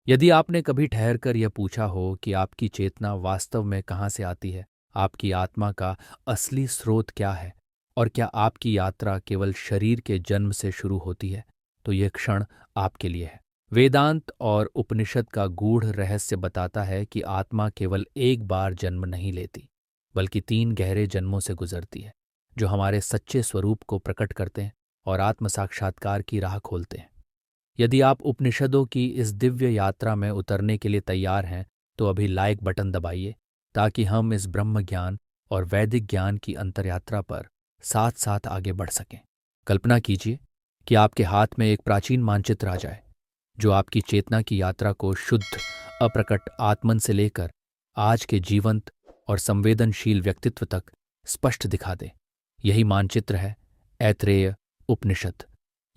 यदि आपने कभी ठहरकर यह पूछा हो कि आपकी चेतना वास्तव में कहाँ से आती है, आपकी आत्मा का असली स्रोत क्या है, और क्या आपकी यात्रा केवल शरीर के जन्म से शुरू होती है, तो यह क्षण आपके लिए है। वेदांत और उपनिषद का गूढ़ रहस्य बताता है कि आत्मा केवल एक बार जन्म नहीं लेती, बल्कि 3 गहरे जन्मों से गुजरती है, जो हमारे सच्चे स्वरूप को प्रकट करते हैं और आत्म साक्षात्कार की राह खोलते हैं। यदि आप उपनिषदों की इस दिव्य यात्रा में उतरने के लिए तैयार हैं, तो अभी लाइक बटन दबाइए, ताकि हम इस ब्रह्म ज्ञान और वैदिक ज्ञान की अंतर्यात्रा पर साथ साथ आगे बढ़ सकें। कल्पना कीजिए कि आपके हाथ में एक प्राचीन मानचित्र आ जाए, जो आपकी चेतना की यात्रा को शुद्ध अप्रकट आत्मन से लेकर आज के जीवंत और संवेदनशील व्यक्तित्व तक स्पष्ट दिखा दे। यही मानचित्र है ऐतरेय उपनिषद।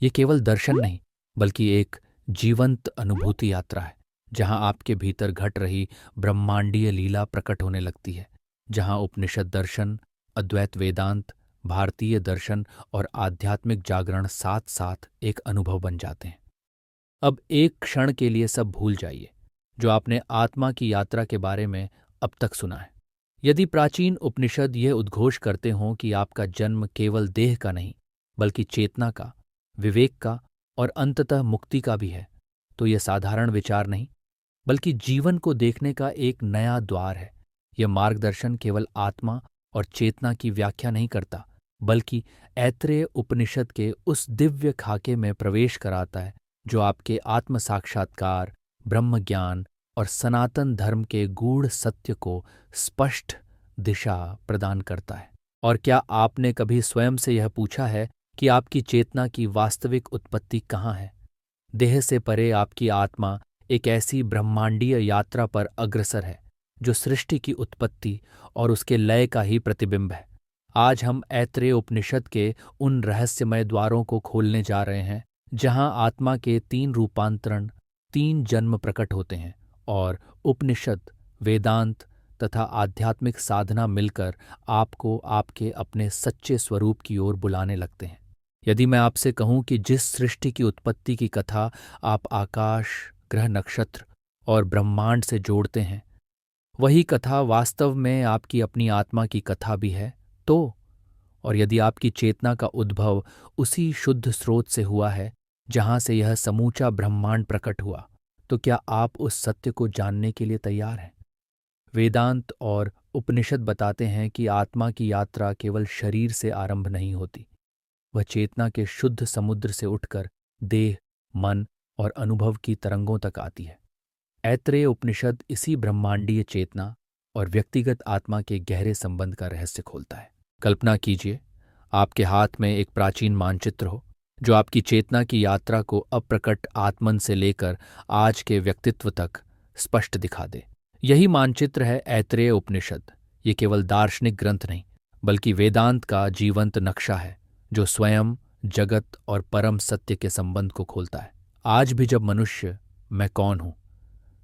ये केवल दर्शन नहीं, बल्कि एक जीवंत अनुभूति यात्रा है, जहां आपके भीतर घट रही ब्रह्मांडीय लीला प्रकट होने लगती है, जहां उपनिषद दर्शन, अद्वैत वेदांत, भारतीय दर्शन और आध्यात्मिक जागरण साथ साथ एक अनुभव बन जाते हैं। अब एक क्षण के लिए सब भूल जाइए जो आपने आत्मा की यात्रा के बारे में अब तक सुना है। यदि प्राचीन उपनिषद यह उद्घोष करते हों कि आपका जन्म केवल देह का नहीं, बल्कि चेतना का, विवेक का और अंततः मुक्ति का भी है, तो यह साधारण विचार नहीं, बल्कि जीवन को देखने का एक नया द्वार है। यह मार्गदर्शन केवल आत्मा और चेतना की व्याख्या नहीं करता, बल्कि ऐतरेय उपनिषद के उस दिव्य खाके में प्रवेश कराता है, जो आपके आत्म साक्षात्कार, ब्रह्म ज्ञान और सनातन धर्म के गूढ़ सत्य को स्पष्ट दिशा प्रदान करता है। और क्या आपने कभी स्वयं से यह पूछा है कि आपकी चेतना की वास्तविक उत्पत्ति कहाँ है? देह से परे आपकी आत्मा एक ऐसी ब्रह्मांडीय यात्रा पर अग्रसर है, जो सृष्टि की उत्पत्ति और उसके लय का ही प्रतिबिंब है। आज हम ऐतरेय उपनिषद के उन रहस्यमय द्वारों को खोलने जा रहे हैं, जहां आत्मा के 3 रूपांतरण, 3 जन्म प्रकट होते हैं, और उपनिषद, वेदांत तथा आध्यात्मिक साधना मिलकर आपको आपके अपने सच्चे स्वरूप की ओर बुलाने लगते हैं। यदि मैं आपसे कहूं कि जिस सृष्टि की उत्पत्ति की कथा आप आकाश, ग्रह, नक्षत्र और ब्रह्मांड से जोड़ते हैं, वही कथा वास्तव में आपकी अपनी आत्मा की कथा भी है, तो और यदि आपकी चेतना का उद्भव उसी शुद्ध स्रोत से हुआ है जहां से यह समूचा ब्रह्मांड प्रकट हुआ, तो क्या आप उस सत्य को जानने के लिए तैयार हैं? वेदांत और उपनिषद बताते हैं कि आत्मा की यात्रा केवल शरीर से आरंभ नहीं होती, वह चेतना के शुद्ध समुद्र से उठकर देह, मन और अनुभव की तरंगों तक आती है। ऐतरेय उपनिषद इसी ब्रह्मांडीय चेतना और व्यक्तिगत आत्मा के गहरे संबंध का रहस्य खोलता है। कल्पना कीजिए, आपके हाथ में एक प्राचीन मानचित्र हो, जो आपकी चेतना की यात्रा को अप्रकट आत्मन से लेकर आज के व्यक्तित्व तक स्पष्ट दिखा दे। यही मानचित्र है ऐतरेय उपनिषद। ये केवल दार्शनिक ग्रंथ नहीं, बल्कि वेदांत का जीवंत नक्शा है, जो स्वयं, जगत और परम सत्य के संबंध को खोलता है। आज भी जब मनुष्य मैं कौन हूं,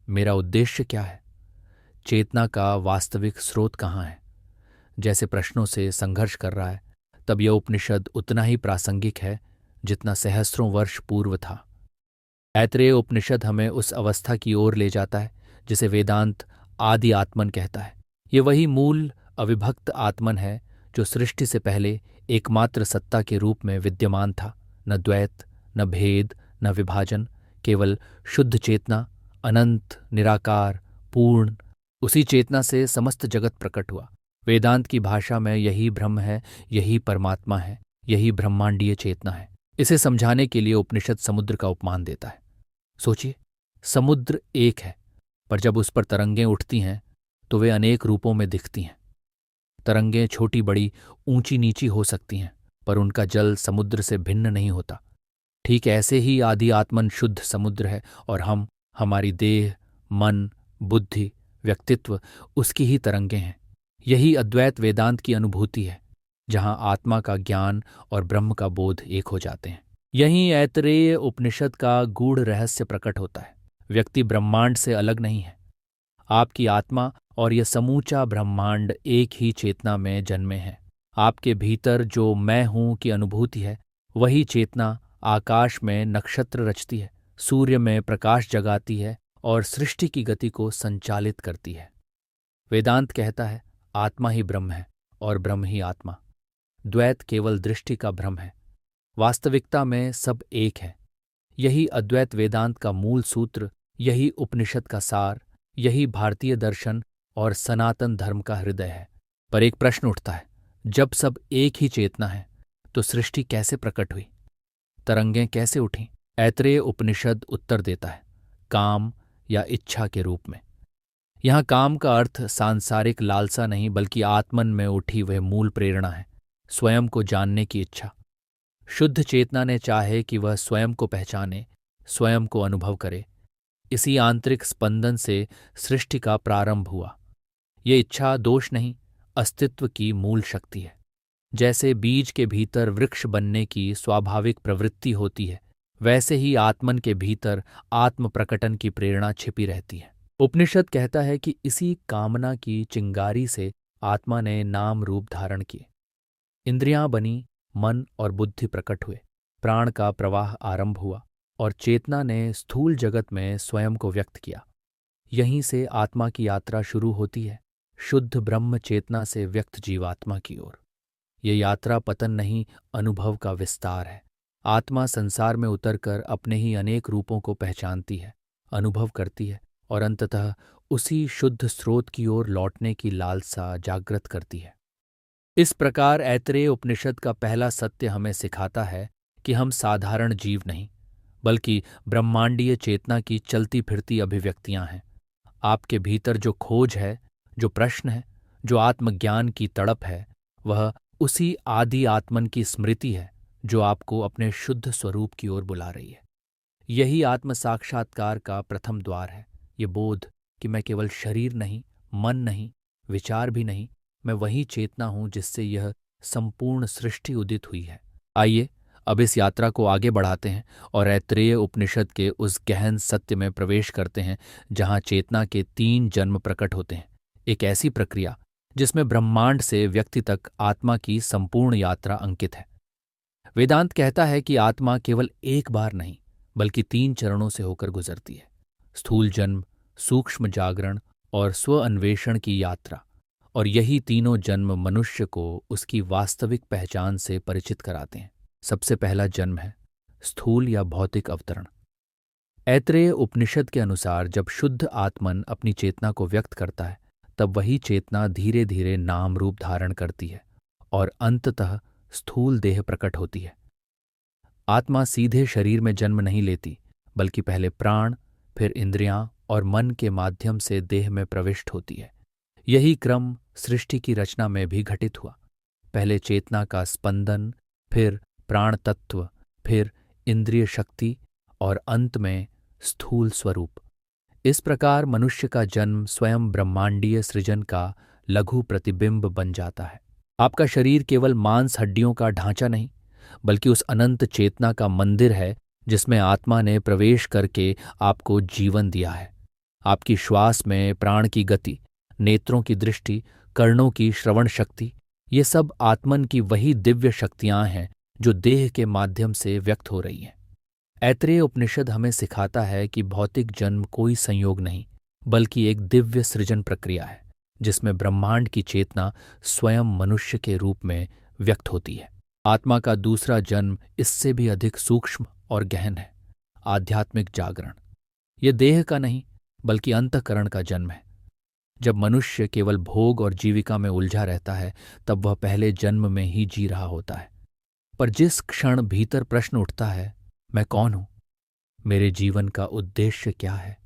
मेरा उद्देश्य क्या है, चेतना का वास्तविक स्रोत कहाँ है, जैसे प्रश्नों से संघर्ष कर रहा है, तब यह उपनिषद उतना ही प्रासंगिक है जितना सहस्रों वर्ष पूर्व था। ऐतरेय उपनिषद हमें उस अवस्था की ओर ले जाता है जिसे वेदांत आदि आत्मन कहता है। ये वही मूल अविभक्त आत्मन है जो सृष्टि से पहले एकमात्र सत्ता के रूप में विद्यमान था। न द्वैत, न भेद, न विभाजन, केवल शुद्ध चेतना, अनंत, निराकार, पूर्ण। उसी चेतना से समस्त जगत प्रकट हुआ। वेदांत की भाषा में यही ब्रह्म है, यही परमात्मा है, यही ब्रह्मांडीय चेतना है। इसे समझाने के लिए उपनिषद समुद्र का उपमान देता है। सोचिए, समुद्र एक है, पर जब उस पर तरंगें उठती हैं तो वे अनेक रूपों में दिखती हैं। तरंगें छोटी बड़ी, ऊंची नीची हो सकती हैं, पर उनका जल समुद्र से भिन्न नहीं होता। ठीक ऐसे ही आदि आत्मन शुद्ध समुद्र है, और हम, हमारी देह, मन, बुद्धि, व्यक्तित्व उसकी ही तरंगें हैं। यही अद्वैत वेदांत की अनुभूति है, जहां आत्मा का ज्ञान और ब्रह्म का बोध एक हो जाते हैं। यहीं ऐतरेय उपनिषद का गूढ़ रहस्य प्रकट होता है। व्यक्ति ब्रह्मांड से अलग नहीं है। आपकी आत्मा और यह समूचा ब्रह्मांड एक ही चेतना में जन्मे हैं। आपके भीतर जो मैं हूं की अनुभूति है, वही चेतना आकाश में नक्षत्र रचती है, सूर्य में प्रकाश जगाती है और सृष्टि की गति को संचालित करती है। वेदांत कहता है आत्मा ही ब्रह्म है और ब्रह्म ही आत्मा। द्वैत केवल दृष्टि का भ्रम है। वास्तविकता में सब एक है। यही अद्वैत वेदांत का मूल सूत्र, यही उपनिषद का सार, यही भारतीय दर्शन और सनातन धर्म का हृदय है। पर एक प्रश्न उठता है, जब सब एक ही चेतना है तो सृष्टि कैसे प्रकट हुई, तरंगें कैसे उठीं? ऐतरेय उपनिषद उत्तर देता है, काम या इच्छा के रूप में। यहाँ काम का अर्थ सांसारिक लालसा नहीं, बल्कि आत्मन में उठी वह मूल प्रेरणा है, स्वयं को जानने की इच्छा। शुद्ध चेतना ने चाहे कि वह स्वयं को पहचाने, स्वयं को अनुभव करे। इसी आंतरिक स्पंदन से सृष्टि का प्रारंभ हुआ। ये इच्छा दोष नहीं, अस्तित्व की मूल शक्ति है। जैसे बीज के भीतर वृक्ष बनने की स्वाभाविक प्रवृत्ति होती है, वैसे ही आत्मन के भीतर आत्म प्रकटन की प्रेरणा छिपी रहती है। उपनिषद कहता है कि इसी कामना की चिंगारी से आत्मा ने नाम रूप धारण किए। इंद्रियां बनी, मन और बुद्धि प्रकट हुए, प्राण का प्रवाह आरंभ हुआ और चेतना ने स्थूल जगत में स्वयं को व्यक्त किया। यहीं से आत्मा की यात्रा शुरू होती है, शुद्ध ब्रह्म चेतना से व्यक्त जीवात्मा की ओर। ये यात्रा पतन नहीं, अनुभव का विस्तार है। आत्मा संसार में उतरकर अपने ही अनेक रूपों को पहचानती है, अनुभव करती है और अंततः उसी शुद्ध स्रोत की ओर लौटने की लालसा जागृत करती है। इस प्रकार ऐतरेय उपनिषद का पहला सत्य हमें सिखाता है कि हम साधारण जीव नहीं, बल्कि ब्रह्मांडीय चेतना की चलती फिरती अभिव्यक्तियां हैं। आपके भीतर जो खोज है, जो प्रश्न है, जो आत्मज्ञान की तड़प है, वह उसी आदि आत्मन की स्मृति है जो आपको अपने शुद्ध स्वरूप की ओर बुला रही है। यही आत्म साक्षात्कार का प्रथम द्वार है, ये बोध कि मैं केवल शरीर नहीं, मन नहीं, विचार भी नहीं, मैं वही चेतना हूं जिससे यह संपूर्ण सृष्टि उदित हुई है। आइए अब इस यात्रा को आगे बढ़ाते हैं और ऐतरेय उपनिषद के उस गहन सत्य में प्रवेश करते हैं जहां चेतना के 3 जन्म प्रकट होते हैं। एक ऐसी प्रक्रिया जिसमें ब्रह्मांड से व्यक्ति तक आत्मा की संपूर्ण यात्रा अंकित है। वेदांत कहता है कि आत्मा केवल एक बार नहीं, बल्कि 3 चरणों से होकर गुजरती है। स्थूल जन्म, सूक्ष्म जागरण और स्व अन्वेषण की यात्रा। और यही तीनों जन्म मनुष्य को उसकी वास्तविक पहचान से परिचित कराते हैं। सबसे पहला जन्म है स्थूल या भौतिक अवतरण। ऐतरेय उपनिषद के अनुसार जब शुद्ध आत्मन अपनी चेतना को व्यक्त करता है, तब वही चेतना धीरे धीरे नाम रूप धारण करती है और अंततः स्थूल देह प्रकट होती है। आत्मा सीधे शरीर में जन्म नहीं लेती, बल्कि पहले प्राण, फिर इंद्रियां और मन के माध्यम से देह में प्रविष्ट होती है। यही क्रम सृष्टि की रचना में भी घटित हुआ। पहले चेतना का स्पंदन, फिर प्राण तत्व, फिर इंद्रिय शक्ति और अंत में स्थूल स्वरूप। इस प्रकार मनुष्य का जन्म स्वयं ब्रह्मांडीय सृजन का लघु प्रतिबिंब बन जाता है। आपका शरीर केवल मांस हड्डियों का ढांचा नहीं, बल्कि उस अनंत चेतना का मंदिर है जिसमें आत्मा ने प्रवेश करके आपको जीवन दिया है। आपकी श्वास में प्राण की गति, नेत्रों की दृष्टि, कर्णों की श्रवण शक्ति, ये सब आत्मन की वही दिव्य शक्तियां हैं जो देह के माध्यम से व्यक्त हो रही हैं। ऐतरेय उपनिषद हमें सिखाता है कि भौतिक जन्म कोई संयोग नहीं, बल्कि एक दिव्य सृजन प्रक्रिया है जिसमें ब्रह्मांड की चेतना स्वयं मनुष्य के रूप में व्यक्त होती है। आत्मा का दूसरा जन्म इससे भी अधिक सूक्ष्म और गहन है, आध्यात्मिक जागरण। यह देह का नहीं, बल्कि अंतःकरण का जन्म है। जब मनुष्य केवल भोग और जीविका में उलझा रहता है, तब वह पहले जन्म में ही जी रहा होता है। पर जिस क्षण भीतर प्रश्न उठता है, मैं कौन हूं, मेरे जीवन का उद्देश्य क्या है,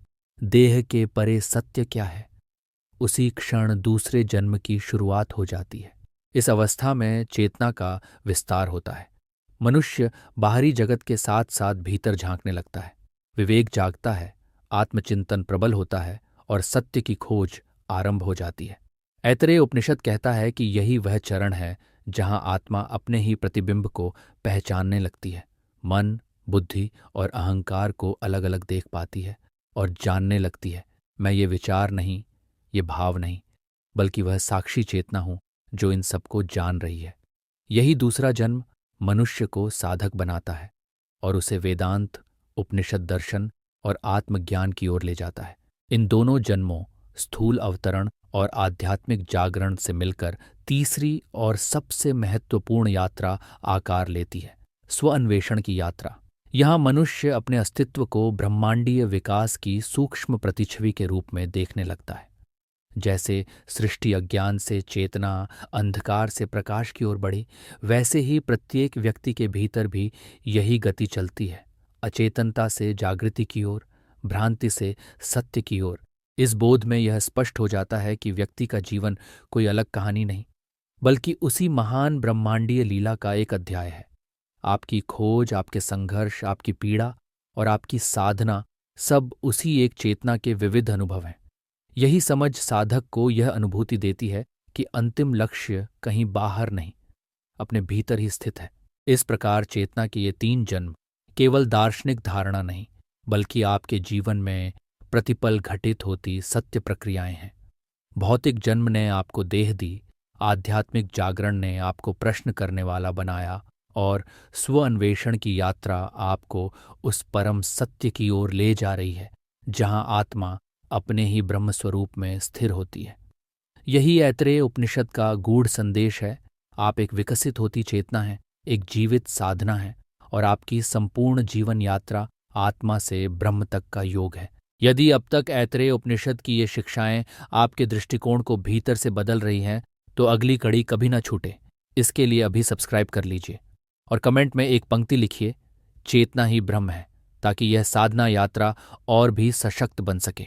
देह के परे सत्य क्या है, उसी क्षण दूसरे जन्म की शुरुआत हो जाती है। इस अवस्था में चेतना का विस्तार होता है। मनुष्य बाहरी जगत के साथ साथ भीतर झांकने लगता है। विवेक जागता है, आत्मचिंतन प्रबल होता है और सत्य की खोज आरंभ हो जाती है। ऐतरेय उपनिषद कहता है कि यही वह चरण है जहां आत्मा अपने ही प्रतिबिंब को पहचानने लगती है। मन, बुद्धि और अहंकार को अलग अलग देख पाती है और जानने लगती है, मैं ये विचार नहीं, ये भाव नहीं, बल्कि वह साक्षी चेतना हूं जो इन सबको जान रही है। यही दूसरा जन्म मनुष्य को साधक बनाता है और उसे वेदांत, उपनिषद दर्शन और आत्मज्ञान की ओर ले जाता है। इन दोनों जन्मों, स्थूल अवतरण और आध्यात्मिक जागरण से मिलकर तीसरी और सबसे महत्वपूर्ण यात्रा आकार लेती है, स्व अन्वेषण की यात्रा। यहाँ मनुष्य अपने अस्तित्व को ब्रह्मांडीय विकास की सूक्ष्म प्रतिछवि के रूप में देखने लगता है। जैसे सृष्टि अज्ञान से चेतना, अंधकार से प्रकाश की ओर बढ़ी, वैसे ही प्रत्येक व्यक्ति के भीतर भी यही गति चलती है, अचेतनता से जागृति की ओर, भ्रांति से सत्य की ओर। इस बोध में यह स्पष्ट हो जाता है कि व्यक्ति का जीवन कोई अलग कहानी नहीं, बल्कि उसी महान ब्रह्मांडीय लीला का एक अध्याय है। आपकी खोज, आपके संघर्ष, आपकी पीड़ा और आपकी साधना सब उसी एक चेतना के विविध अनुभव हैं। यही समझ साधक को यह अनुभूति देती है कि अंतिम लक्ष्य कहीं बाहर नहीं, अपने भीतर ही स्थित है। इस प्रकार चेतना के ये 3 जन्म केवल दार्शनिक धारणा नहीं, बल्कि आपके जीवन में प्रतिपल घटित होती सत्य प्रक्रियाएं हैं। भौतिक जन्म ने आपको देह दी, आध्यात्मिक जागरण ने आपको प्रश्न करने वाला बनाया और स्व अन्वेषण की यात्रा आपको उस परम सत्य की ओर ले जा रही है जहां आत्मा अपने ही ब्रह्म स्वरूप में स्थिर होती है। यही ऐतरेय उपनिषद का गूढ़ संदेश है। आप एक विकसित होती चेतना हैं, एक जीवित साधना है और आपकी संपूर्ण जीवन यात्रा आत्मा से ब्रह्म तक का योग है। यदि अब तक ऐतरेय उपनिषद की ये शिक्षाएं आपके दृष्टिकोण को भीतर से बदल रही हैं, तो अगली कड़ी कभी ना छूटे। इसके लिए अभी सब्सक्राइब कर लीजिए और कमेंट में एक पंक्ति लिखिए, चेतना ही ब्रह्म है, ताकि यह साधना यात्रा और भी सशक्त बन सके।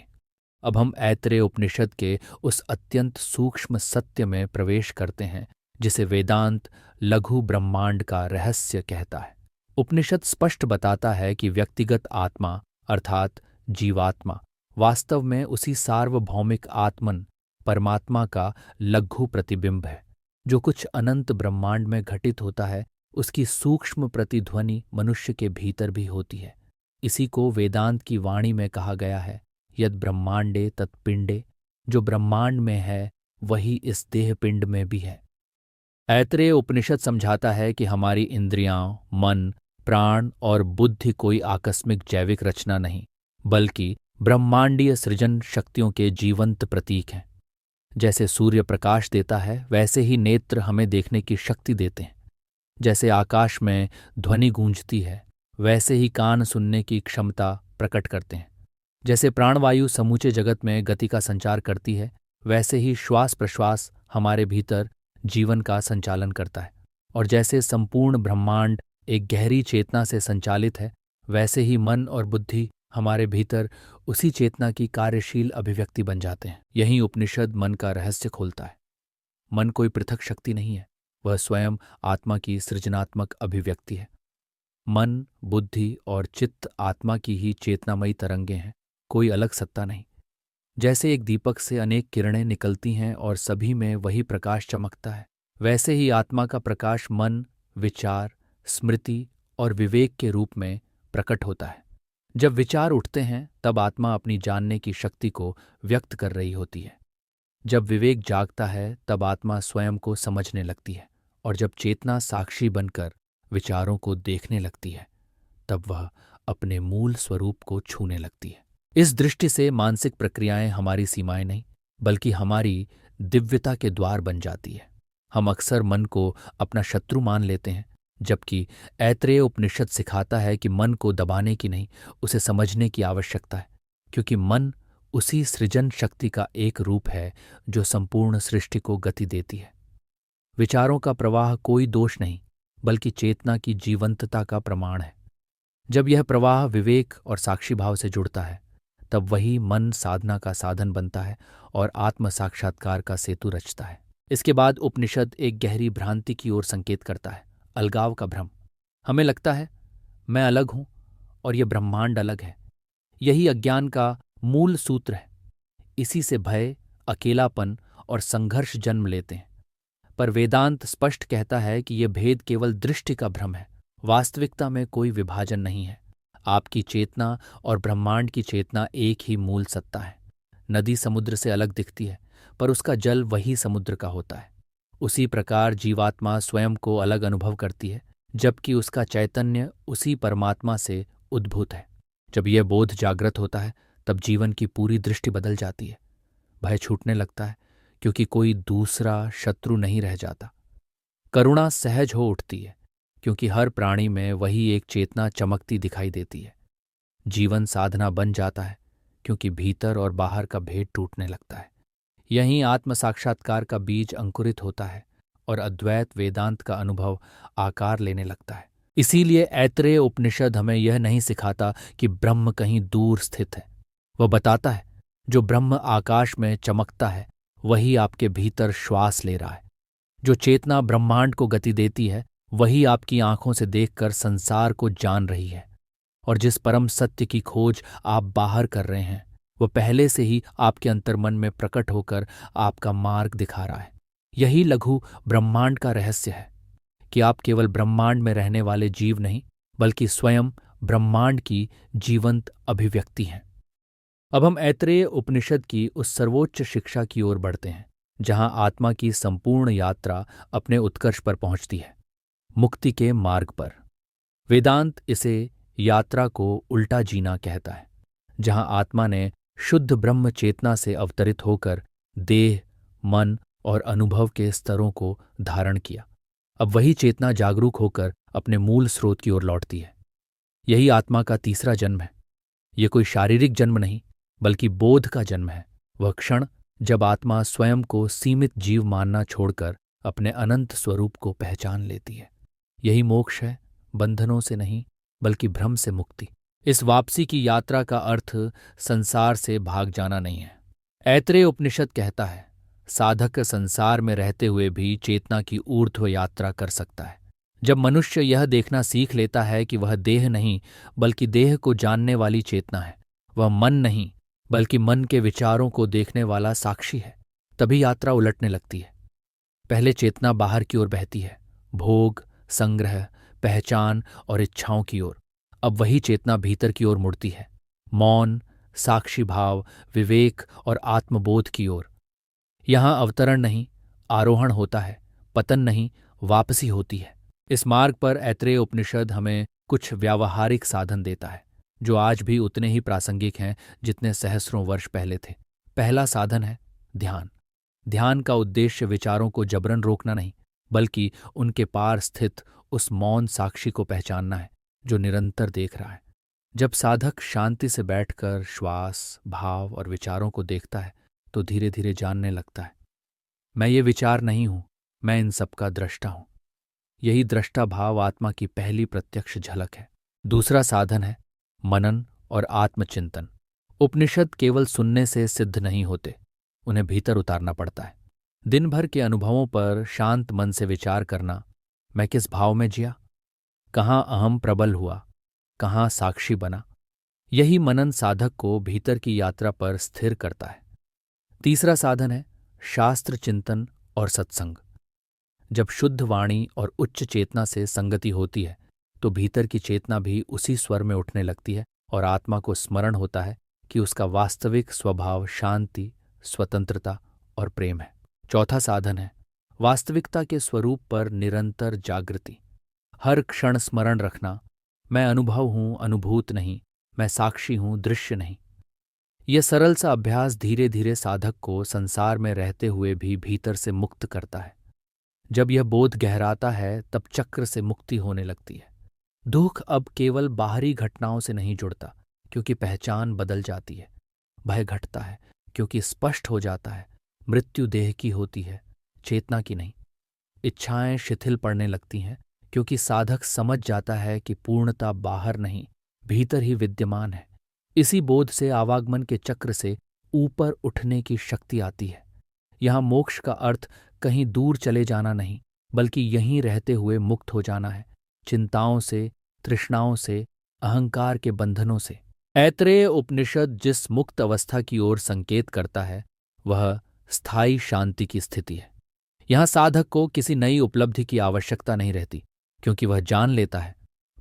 अब हम ऐतरेय उपनिषद के उस अत्यंत सूक्ष्म सत्य में प्रवेश करते हैं जिसे वेदांत लघु ब्रह्मांड का रहस्य कहता है। उपनिषद स्पष्ट बताता है कि व्यक्तिगत आत्मा अर्थात जीवात्मा वास्तव में उसी सार्वभौमिक आत्मन परमात्मा का लघु प्रतिबिंब है। जो कुछ अनंत ब्रह्मांड में घटित होता है, उसकी सूक्ष्म प्रतिध्वनि मनुष्य के भीतर भी होती है। इसी को वेदांत की वाणी में कहा गया है, यद ब्रह्मांडे तत्पिंडे। जो ब्रह्मांड में है वही इस देह पिंड में भी है। ऐतरेय उपनिषद समझाता है कि हमारी इंद्रियां, मन, प्राण और बुद्धि कोई आकस्मिक जैविक रचना नहीं, बल्कि ब्रह्मांडीय सृजन शक्तियों के जीवंत प्रतीक हैं। जैसे सूर्य प्रकाश देता है, वैसे ही नेत्र हमें देखने की शक्ति देते हैं। जैसे आकाश में ध्वनि गूंजती है, वैसे ही कान सुनने की क्षमता प्रकट करते हैं। जैसे प्राणवायु समूचे जगत में गति का संचार करती है, वैसे ही श्वास प्रश्वास हमारे भीतर जीवन का संचालन करता है। और जैसे संपूर्ण ब्रह्मांड एक गहरी चेतना से संचालित है, वैसे ही मन और बुद्धि हमारे भीतर उसी चेतना की कार्यशील अभिव्यक्ति बन जाते हैं। यही उपनिषद मन का रहस्य खोलता है। मन कोई पृथक शक्ति नहीं है, वह स्वयं आत्मा की सृजनात्मक अभिव्यक्ति है। मन, बुद्धि और चित्त आत्मा की ही चेतनामयी तरंगे हैं, कोई अलग सत्ता नहीं। जैसे एक दीपक से अनेक किरणें निकलती हैं और सभी में वही प्रकाश चमकता है, वैसे ही आत्मा का प्रकाश मन, विचार, स्मृति और विवेक के रूप में प्रकट होता है। जब विचार उठते हैं, तब आत्मा अपनी जानने की शक्ति को व्यक्त कर रही होती है। जब विवेक जागता है, तब आत्मा स्वयं को समझने लगती है। और जब चेतना साक्षी बनकर विचारों को देखने लगती है, तब वह अपने मूल स्वरूप को छूने लगती है। इस दृष्टि से मानसिक प्रक्रियाएं हमारी सीमाएं नहीं, बल्कि हमारी दिव्यता के द्वार बन जाती है। हम अक्सर मन को अपना शत्रु मान लेते हैं, जबकि ऐतरेय उपनिषद सिखाता है कि मन को दबाने की नहीं, उसे समझने की आवश्यकता है, क्योंकि मन उसी सृजन शक्ति का एक रूप है जो संपूर्ण सृष्टि को गति देती है। विचारों का प्रवाह कोई दोष नहीं, बल्कि चेतना की जीवंतता का प्रमाण है। जब यह प्रवाह विवेक और साक्षी भाव से जुड़ता है, तब वही मन साधना का साधन बनता है और आत्म साक्षात्कार का सेतु रचता है। इसके बाद उपनिषद एक गहरी भ्रांति की ओर संकेत करता है, अलगाव का भ्रम। हमें लगता है मैं अलग हूं और यह ब्रह्मांड अलग है। यही अज्ञान का मूल सूत्र है। इसी से भय, अकेलापन और संघर्ष जन्म लेते हैं। पर वेदांत स्पष्ट कहता है कि यह भेद केवल दृष्टि का भ्रम है। वास्तविकता में कोई विभाजन नहीं है। आपकी चेतना और ब्रह्मांड की चेतना एक ही मूल सत्ता है। नदी समुद्र से अलग दिखती है, पर उसका जल वही समुद्र का होता है। उसी प्रकार जीवात्मा स्वयं को अलग अनुभव करती है, जबकि उसका चैतन्य उसी परमात्मा से उद्भूत है। जब यह बोध जागृत होता है तब जीवन की पूरी दृष्टि बदल जाती है। भय छूटने लगता है क्योंकि कोई दूसरा शत्रु नहीं रह जाता। करुणा सहज हो उठती है क्योंकि हर प्राणी में वही एक चेतना चमकती दिखाई देती है। जीवन साधना बन जाता है क्योंकि भीतर और बाहर का भेद टूटने लगता है। यहीं आत्म साक्षात्कार का बीज अंकुरित होता है और अद्वैत वेदांत का अनुभव आकार लेने लगता है। इसीलिए ऐतरेय उपनिषद हमें यह नहीं सिखाता कि ब्रह्म कहीं दूर स्थित है। वह बताता है जो ब्रह्म आकाश में चमकता है वही आपके भीतर श्वास ले रहा है। जो चेतना ब्रह्मांड को गति देती है वही आपकी आंखों से देखकर संसार को जान रही है। और जिस परम सत्य की खोज आप बाहर कर रहे हैं वह पहले से ही आपके अंतर्मन में प्रकट होकर आपका मार्ग दिखा रहा है। यही लघु ब्रह्मांड का रहस्य है कि आप केवल ब्रह्मांड में रहने वाले जीव नहीं बल्कि स्वयं ब्रह्मांड की जीवंत अभिव्यक्ति हैं। अब हम ऐतरेय उपनिषद की उस सर्वोच्च शिक्षा की ओर बढ़ते हैं जहां आत्मा की संपूर्ण यात्रा अपने उत्कर्ष पर पहुंचती है, मुक्ति के मार्ग पर। वेदांत इसे यात्रा को उल्टा जीना कहता है, जहां आत्मा ने शुद्ध ब्रह्म चेतना से अवतरित होकर देह, मन और अनुभव के स्तरों को धारण किया। अब वही चेतना जागरूक होकर अपने मूल स्रोत की ओर लौटती है। यही आत्मा का तीसरा जन्म है। ये कोई शारीरिक जन्म नहीं बल्कि बोध का जन्म है। वह क्षण जब आत्मा स्वयं को सीमित जीव मानना छोड़कर अपने अनंत स्वरूप को पहचान लेती है। यही मोक्ष है, बंधनों से नहीं बल्कि भ्रम से मुक्ति। इस वापसी की यात्रा का अर्थ संसार से भाग जाना नहीं है। ऐतरेय उपनिषद कहता है साधक संसार में रहते हुए भी चेतना की ऊर्ध्व यात्रा कर सकता है। जब मनुष्य यह देखना सीख लेता है कि वह देह नहीं बल्कि देह को जानने वाली चेतना है, वह मन नहीं बल्कि मन के विचारों को देखने वाला साक्षी है, तभी यात्रा उलटने लगती है। पहले चेतना बाहर की ओर बहती है, भोग, संग्रह, पहचान और इच्छाओं की ओर। अब वही चेतना भीतर की ओर मुड़ती है, मौन, साक्षी भाव, विवेक और आत्मबोध की ओर। यहां अवतरण नहीं, आरोहण होता है, पतन नहीं, वापसी होती है। इस मार्ग पर ऐतरेय उपनिषद हमें कुछ व्यावहारिक साधन देता है जो आज भी उतने ही प्रासंगिक हैं जितने सहस्रों वर्ष पहले थे। पहला साधन है ध्यान। ध्यान का उद्देश्य विचारों को जबरन रोकना नहीं बल्कि उनके पार स्थित उस मौन साक्षी को पहचानना है जो निरंतर देख रहा है। जब साधक शांति से बैठकर श्वास, भाव और विचारों को देखता है तो धीरे धीरे जानने लगता है मैं ये विचार नहीं हूं, मैं इन सबका दृष्टा हूं। यही दृष्टा भाव आत्मा की पहली प्रत्यक्ष झलक है। दूसरा साधन है मनन और आत्मचिंतन। उपनिषद केवल सुनने से सिद्ध नहीं होते, उन्हें भीतर उतारना पड़ता है। दिन भर के अनुभवों पर शांत मन से विचार करना, मैं किस भाव में जिया, कहाँ अहम प्रबल हुआ, कहाँ साक्षी बना। यही मनन साधक को भीतर की यात्रा पर स्थिर करता है। तीसरा साधन है शास्त्र चिंतन और सत्संग। जब शुद्ध वाणी और उच्च चेतना से संगति होती है तो भीतर की चेतना भी उसी स्वर में उठने लगती है और आत्मा को स्मरण होता है कि उसका वास्तविक स्वभाव शांति, स्वतंत्रता और प्रेम है। चौथा साधन है वास्तविकता के स्वरूप पर निरंतर जागृति। हर क्षण स्मरण रखना, मैं अनुभव हूं, अनुभूत नहीं, मैं साक्षी हूं, दृश्य नहीं। यह सरल सा अभ्यास धीरे धीरे साधक को संसार में रहते हुए भी भीतर से मुक्त करता है। जब यह बोध गहराता है तब चक्र से मुक्ति होने लगती है। दुख अब केवल बाहरी घटनाओं से नहीं जुड़ता क्योंकि पहचान बदल जाती है। भय घटता है क्योंकि स्पष्ट हो जाता है मृत्यु देह की होती है, चेतना की नहीं। इच्छाएं शिथिल पड़ने लगती हैं क्योंकि साधक समझ जाता है कि पूर्णता बाहर नहीं, भीतर ही विद्यमान है। इसी बोध से आवागमन के चक्र से ऊपर उठने की शक्ति आती है। यहां मोक्ष का अर्थ कहीं दूर चले जाना नहीं बल्कि यहीं रहते हुए मुक्त हो जाना है, चिंताओं से, तृष्णाओं से, अहंकार के बंधनों से। ऐतरेय उपनिषद जिस मुक्त अवस्था की ओर संकेत करता है वह स्थायी शांति की स्थिति है। यहां साधक को किसी नई उपलब्धि की आवश्यकता नहीं रहती क्योंकि वह जान लेता है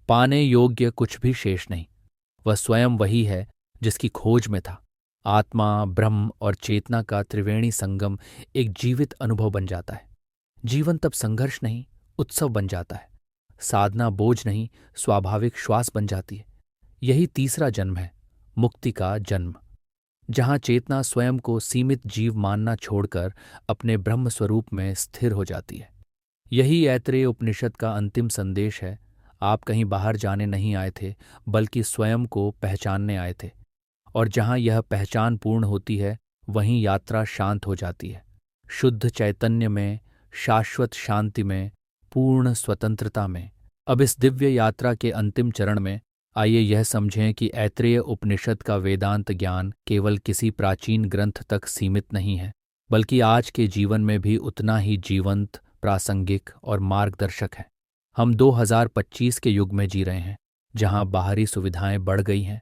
पाने योग्य कुछ भी शेष नहीं। वह स्वयं वही है जिसकी खोज में था। आत्मा, ब्रह्म और चेतना का त्रिवेणी संगम एक जीवित अनुभव बन जाता है। जीवन तब संघर्ष नहीं, उत्सव बन जाता है। साधना बोझ नहीं, स्वाभाविक श्वास बन जाती है। यही तीसरा जन्म है, मुक्ति का जन्म, जहाँ चेतना स्वयं को सीमित जीव मानना छोड़कर अपने ब्रह्म स्वरूप में स्थिर हो जाती है। यही ऐतरेय उपनिषद का अंतिम संदेश है। आप कहीं बाहर जाने नहीं आए थे, बल्कि स्वयं को पहचानने आए थे। और जहाँ यह पहचान पूर्ण होती है, वहीं यात्रा शांत हो जाती है, शुद्ध चैतन्य में, शाश्वत शांति में, पूर्ण स्वतंत्रता में। अब इस दिव्य यात्रा के अंतिम चरण में आइए यह समझें कि ऐतरेय उपनिषद का वेदांत ज्ञान केवल किसी प्राचीन ग्रंथ तक सीमित नहीं है, बल्कि आज के जीवन में भी उतना ही जीवंत, प्रासंगिक और मार्गदर्शक है। हम 2025 के युग में जी रहे हैं, जहां बाहरी सुविधाएं बढ़ गई हैं,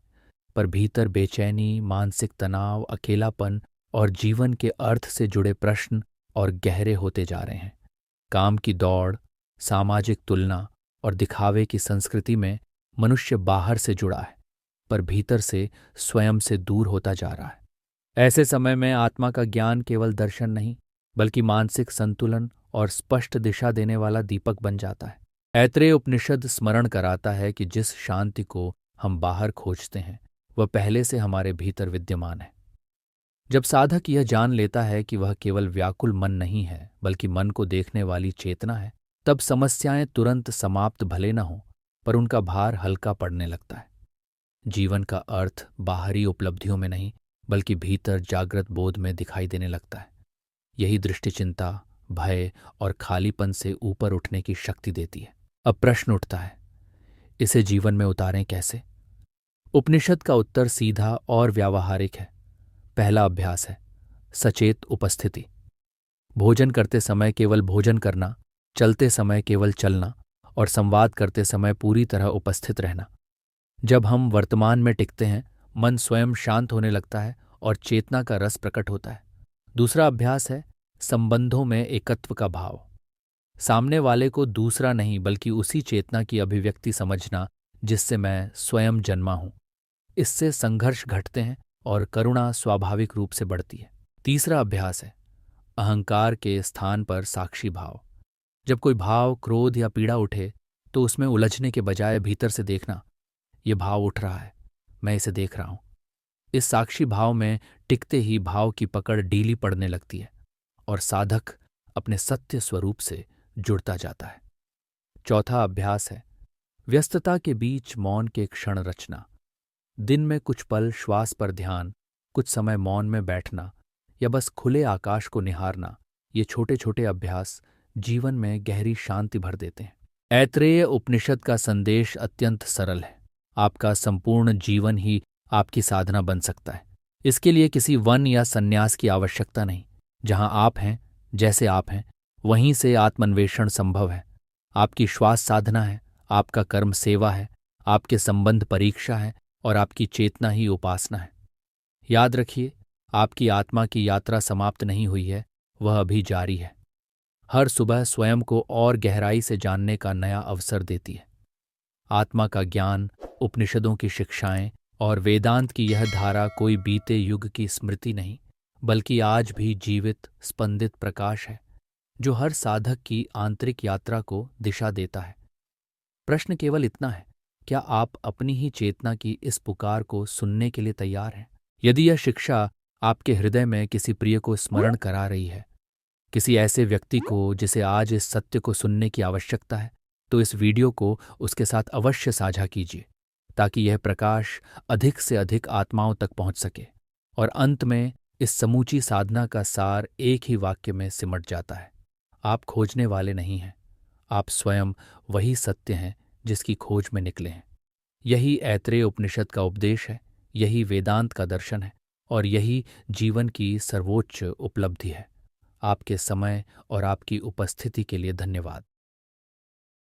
पर भीतर बेचैनी, मानसिक तनाव, अकेलापन और जीवन के अर्थ से जुड़े प्रश्न और गहरे होते जा रहे हैं। काम की दौड़, सामाजिक तुलना और दिखावे की संस्कृति में मनुष्य बाहर से जुड़ा है, पर भीतर से स्वयं से दूर होता जा रहा है। ऐसे समय में आत्मा का ज्ञान केवल दर्शन नहीं, बल्कि मानसिक संतुलन और स्पष्ट दिशा देने वाला दीपक बन जाता है। ऐतरेय उपनिषद स्मरण कराता है कि जिस शांति को हम बाहर खोजते हैं, वह पहले से हमारे भीतर विद्यमान है। जब साधक यह जान लेता है कि वह केवल व्याकुल मन नहीं है, बल्कि मन को देखने वाली चेतना है, तब समस्याएं तुरंत समाप्त भले न हों, पर उनका भार हल्का पड़ने लगता है। जीवन का अर्थ बाहरी उपलब्धियों में नहीं, बल्कि भीतर जागृत बोध में दिखाई देने लगता है। यही दृष्टि चिंता, भय और खालीपन से ऊपर उठने की शक्ति देती है। अब प्रश्न उठता है, इसे जीवन में उतारें कैसे? उपनिषद का उत्तर सीधा और व्यावहारिक है। पहला अभ्यास है सचेत उपस्थिति। भोजन करते समय केवल भोजन करना, चलते समय केवल चलना और संवाद करते समय पूरी तरह उपस्थित रहना। जब हम वर्तमान में टिकते हैं, मन स्वयं शांत होने लगता है और चेतना का रस प्रकट होता है। दूसरा अभ्यास है संबंधों में एकत्व का भाव। सामने वाले को दूसरा नहीं, बल्कि उसी चेतना की अभिव्यक्ति समझना जिससे मैं स्वयं जन्मा हूं। इससे संघर्ष घटते हैं और करुणा स्वाभाविक रूप से बढ़ती है। तीसरा अभ्यास है अहंकार के स्थान पर साक्षी भाव। जब कोई भाव, क्रोध या पीड़ा उठे, तो उसमें उलझने के बजाय भीतर से देखना, ये भाव उठ रहा है, मैं इसे देख रहा हूं। इस साक्षी भाव में टिकते ही भाव की पकड़ ढीली पड़ने लगती है और साधक अपने सत्य स्वरूप से जुड़ता जाता है। चौथा अभ्यास है व्यस्तता के बीच मौन के क्षण रचना। दिन में कुछ पल श्वास पर ध्यान, कुछ समय मौन में बैठना या बस खुले आकाश को निहारना। ये छोटे छोटे अभ्यास जीवन में गहरी शांति भर देते हैं। ऐतरेय उपनिषद का संदेश अत्यंत सरल है। आपका संपूर्ण जीवन ही आपकी साधना बन सकता है। इसके लिए किसी वन या संन्यास की आवश्यकता नहीं। जहां आप हैं, जैसे आप हैं, वहीं से आत्मन्वेषण संभव है। आपकी श्वास साधना है, आपका कर्म सेवा है, आपके संबंध परीक्षा है और आपकी चेतना ही उपासना है। याद रखिए, आपकी आत्मा की यात्रा समाप्त नहीं हुई है, वह अभी जारी है। हर सुबह स्वयं को और गहराई से जानने का नया अवसर देती है। आत्मा का ज्ञान, उपनिषदों की शिक्षाएं और वेदांत की यह धारा कोई बीते युग की स्मृति नहीं, बल्कि आज भी जीवित, स्पंदित प्रकाश है, जो हर साधक की आंतरिक यात्रा को दिशा देता है। प्रश्न केवल इतना है, क्या आप अपनी ही चेतना की इस पुकार को सुनने के लिए तैयार हैं? यदि यह शिक्षा आपके हृदय में किसी प्रिय को स्मरण करा रही है, किसी ऐसे व्यक्ति को जिसे आज इस सत्य को सुनने की आवश्यकता है, तो इस वीडियो को उसके साथ अवश्य साझा कीजिए, ताकि यह प्रकाश अधिक से अधिक आत्माओं तक पहुंच सके। और अंत में इस समूची साधना का सार एक ही वाक्य में सिमट जाता है, आप खोजने वाले नहीं हैं, आप स्वयं वही सत्य हैं जिसकी खोज में निकले हैं। यही ऐतरेय उपनिषद का उपदेश है, यही वेदांत का दर्शन है और यही जीवन की सर्वोच्च उपलब्धि है। आपके समय और आपकी उपस्थिति के लिए धन्यवाद।